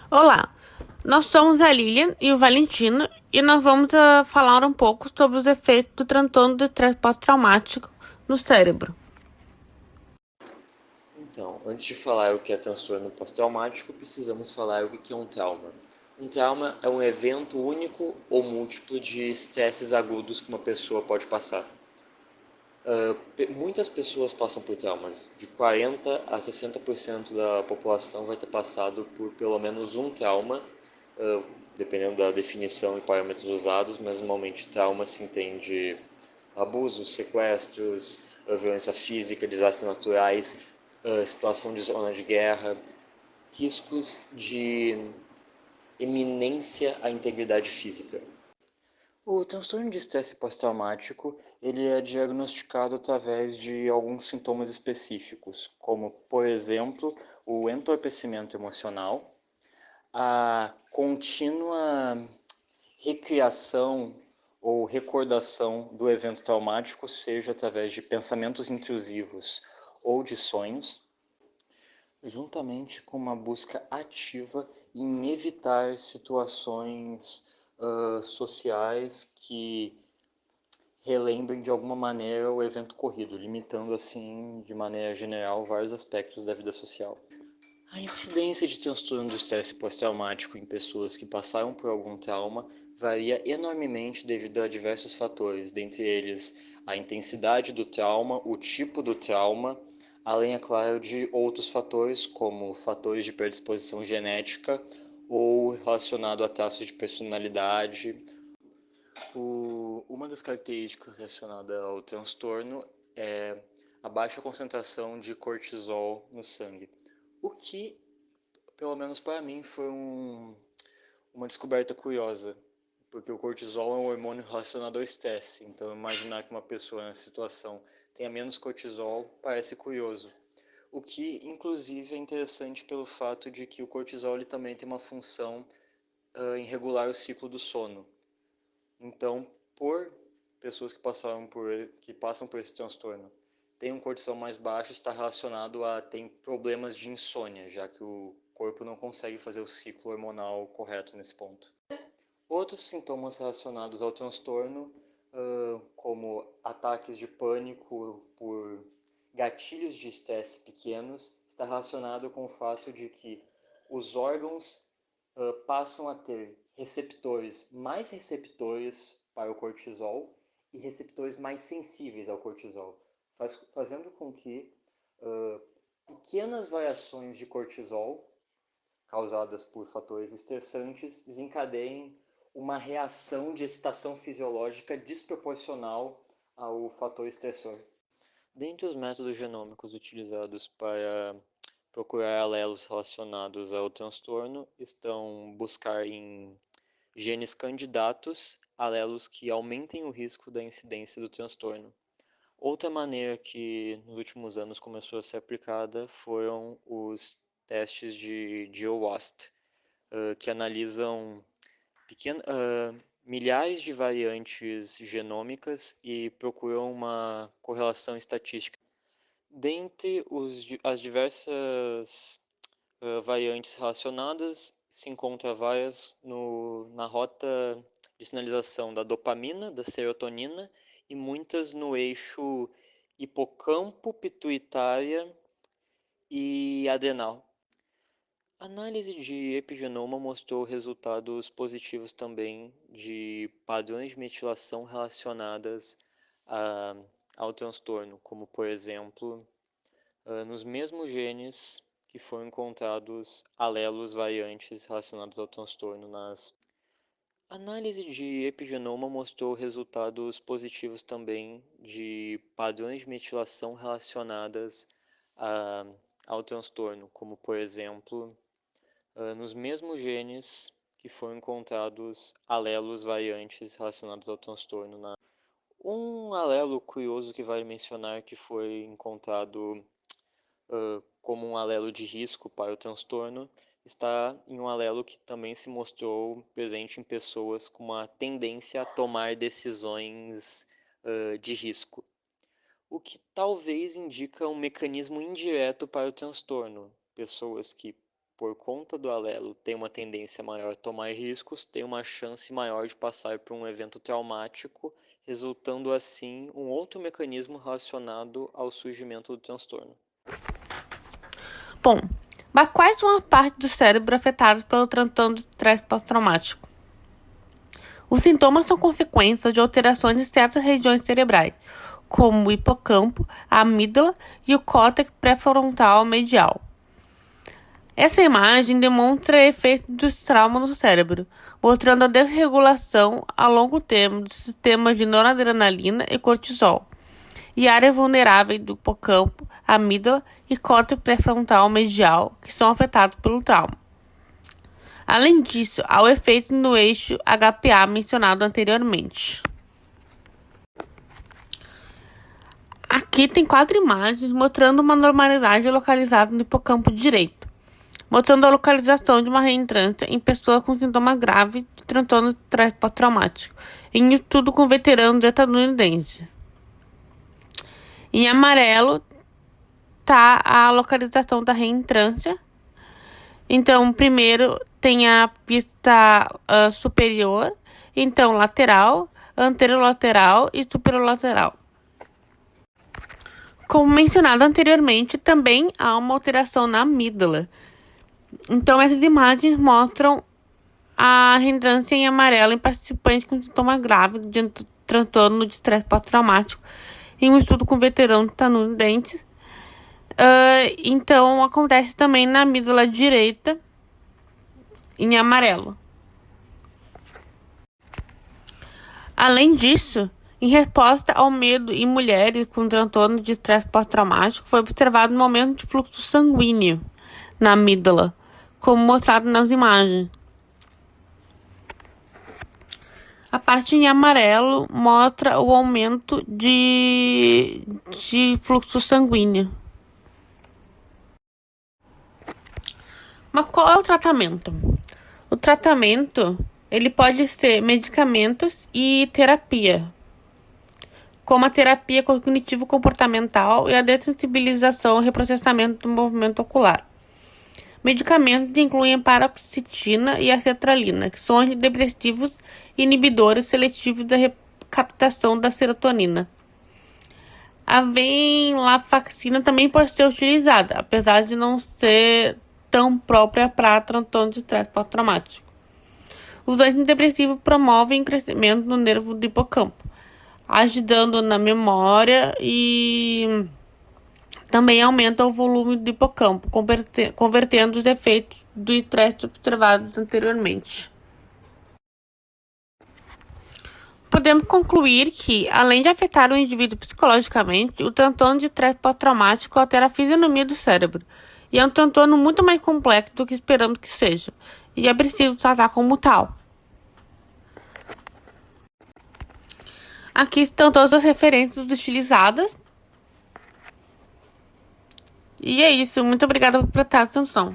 Olá, nós somos a Lilian e o Valentino e nós vamos falar um pouco sobre os efeitos do transtorno de estresse pós-traumático no cérebro. Então, antes de falar o que é transtorno pós-traumático, precisamos falar o que é um trauma. Um trauma é um evento único ou múltiplo de estresses agudos que uma pessoa pode passar. Muitas pessoas passam por traumas. De 40 a 60% da população vai ter passado por pelo menos um trauma, dependendo da definição e parâmetros usados, mas normalmente trauma se entende abusos, sequestros, violência física, desastres naturais, situação de zona de guerra, riscos de eminência à integridade física. O transtorno de estresse pós-traumático, ele é diagnosticado através de alguns sintomas específicos, como, por exemplo, o entorpecimento emocional, a contínua recriação ou recordação do evento traumático, seja através de pensamentos intrusivos ou de sonhos, juntamente com uma busca ativa em evitar situações sociais que relembrem de alguma maneira o evento ocorrido, limitando assim, de maneira geral, vários aspectos da vida social. A incidência de transtorno do estresse pós-traumático em pessoas que passaram por algum trauma varia enormemente devido a diversos fatores, dentre eles a intensidade do trauma, o tipo do trauma, além, é claro, de outros fatores, como fatores de predisposição genética ou relacionado a traços de personalidade. Uma das características relacionadas ao transtorno é a baixa concentração de cortisol no sangue, o que, pelo menos para mim, foi uma descoberta curiosa, porque o cortisol é um hormônio relacionado ao estresse, então imaginar que uma pessoa nessa situação tenha menos cortisol parece curioso. O que, inclusive, é interessante pelo fato de que o cortisol ele também tem uma função em regular o ciclo do sono. Então, por pessoas que passam por esse transtorno, tem um cortisol mais baixo, está relacionado a tem problemas de insônia, já que o corpo não consegue fazer o ciclo hormonal correto nesse ponto. Outros sintomas relacionados ao transtorno, como ataques de pânico por gatilhos de estresse pequenos, está relacionado com o fato de que os órgãos passam a ter mais receptores para o cortisol e receptores mais sensíveis ao cortisol, fazendo com que uh, pequenas variações de cortisol causadas por fatores estressantes desencadeiem uma reação de excitação fisiológica desproporcional ao fator estressor. Dentre os métodos genômicos utilizados para procurar alelos relacionados ao transtorno estão buscar em genes candidatos alelos que aumentem o risco da incidência do transtorno. Outra maneira que nos últimos anos começou a ser aplicada foram os testes de OWAST, que analisam milhares de variantes genômicas e procuram uma correlação estatística. Dentre as diversas variantes relacionadas, se encontra várias na rota de sinalização da dopamina, da serotonina e muitas no eixo hipocampo, pituitária e adrenal. A análise de epigenoma mostrou resultados positivos também de padrões de metilação relacionadas ao transtorno, como por exemplo, nos mesmos genes que foram encontrados alelos variantes relacionados ao transtorno nas. A análise de epigenoma mostrou resultados positivos também de padrões de metilação relacionadas ao transtorno, como por exemplo, nos mesmos genes que foram encontrados alelos variantes relacionados ao transtorno. Um alelo curioso que vale mencionar que foi encontrado como um alelo de risco para o transtorno está em um alelo que também se mostrou presente em pessoas com uma tendência a tomar decisões de risco, o que talvez indica um mecanismo indireto para o transtorno. Pessoas que por conta do alelo tem uma tendência maior a tomar riscos, tem uma chance maior de passar por um evento traumático, resultando assim um outro mecanismo relacionado ao surgimento do transtorno. Bom, mas quais são as partes do cérebro afetadas pelo transtorno de estresse pós-traumático? Os sintomas são consequências de alterações em certas regiões cerebrais, como o hipocampo, a amígdala e o córtex pré-frontal medial. Essa imagem demonstra efeitos dos traumas no cérebro, mostrando a desregulação a longo termo dos sistemas de noradrenalina e cortisol, e áreas vulneráveis do hipocampo, amígdala e córtex pré-frontal medial que são afetados pelo trauma. Além disso, há o efeito no eixo HPA mencionado anteriormente. Aqui tem 4 imagens mostrando uma normalidade localizada no hipocampo direito, mostrando a localização de uma reentrância em pessoas com sintomas graves de transtorno de estresse pós-traumático, em estudo com veteranos estadunidenses. Em amarelo está a localização da reentrância. Então, primeiro tem a pista superior, então lateral, anterolateral e superolateral. Como mencionado anteriormente, também há uma alteração na amígdala. Então, essas imagens mostram a reentrância em amarelo em participantes com sintomas graves de transtorno de estresse pós-traumático em um estudo com veteranos estadunidenses. Então, acontece também na amígdala direita, em amarelo. Além disso, em resposta ao medo em mulheres com transtorno de estresse pós-traumático, foi observado um aumento de fluxo sanguíneo na amígdala, como mostrado nas imagens. A parte em amarelo mostra o aumento de fluxo sanguíneo. Mas qual é o tratamento? O tratamento, ele pode ser medicamentos e terapia, como a terapia cognitivo-comportamental e a dessensibilização e reprocessamento do movimento ocular. Medicamentos incluem a paroxetina e a sertralina, que são antidepressivos e inibidores seletivos da recaptação da serotonina. A venlafaxina também pode ser utilizada, apesar de não ser tão própria para transtorno de estresse pós-traumático. Os antidepressivos promovem o crescimento no nervo do hipocampo, ajudando na memória e também aumenta o volume do hipocampo, convertendo os efeitos do estresse observados anteriormente. Podemos concluir que, além de afetar o indivíduo psicologicamente, o transtorno de estresse pós-traumático altera a fisionomia do cérebro, e é um transtorno muito mais complexo do que esperamos que seja, e é preciso tratar como tal. Aqui estão todas as referências utilizadas. E é isso, muito obrigada por prestar atenção.